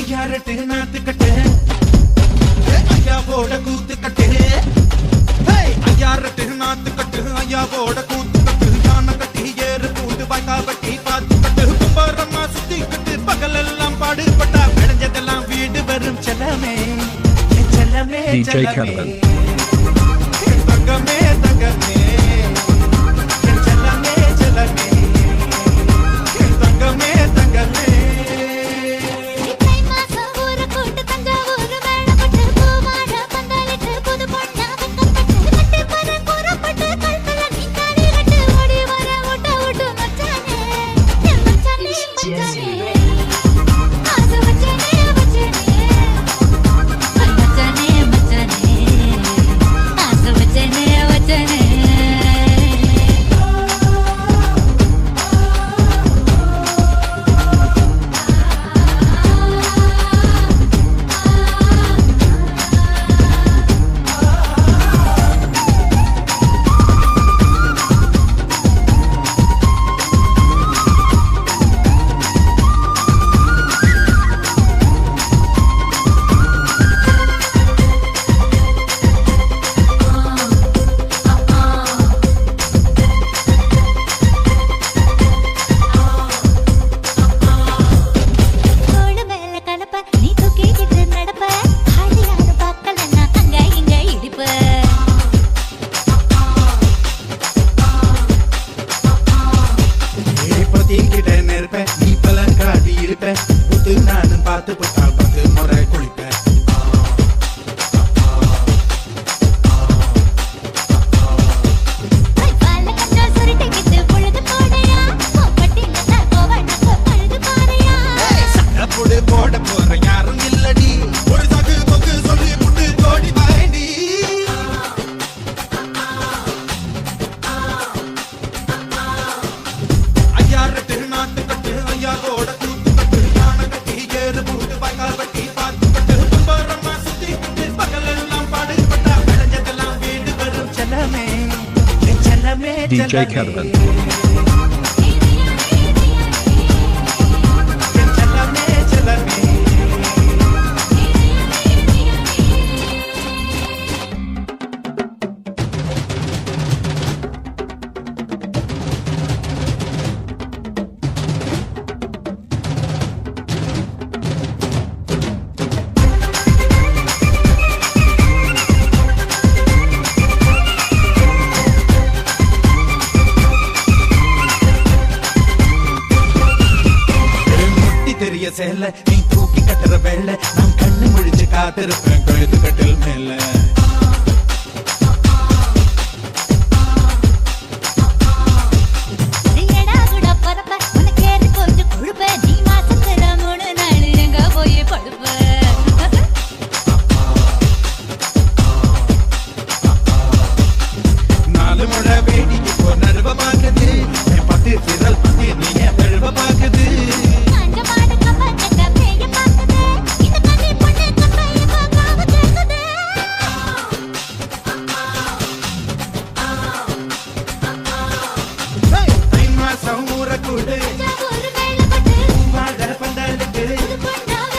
ஐயாரட்டு நாத்து கட்டு ஐயாவோட கூத்து கட்டு ஐயாரட்டு நாத்து கட்டு ஐயாவோட கூத்து கட்டு யானை கட்டி ஏறு பூண்டு வாய்க்கா வட்டி பாத்து கட்டு கும்பரமா சுத்தி கட்டு பகல் எல்லாம் பாடுபட்டா விளைஞ்சதெல்லாம் வீடு வரும் செல்லமே செல்லமே செல்லமே தங்கமே தங்கமே செல்லமே செல்லமே தங்கமே தங்கமே நானும் பார்த்து போட்டால் 10 முறை குளிப்பேன் சட்டப்புடு போட போற யாரும் இல்லடி ஒரு தகு தொகு சொல்லி புட்டு தோடி வாடி ஐயாரட்டு நாட்டு கட்டு ஐயாவோட DJ Kelvin. சேல நீ தூக்கி கட்டுற வேலை நான் கண்ணு முழிச்சு காத்திருப்பேன் கழுத்து கட்டில் மேல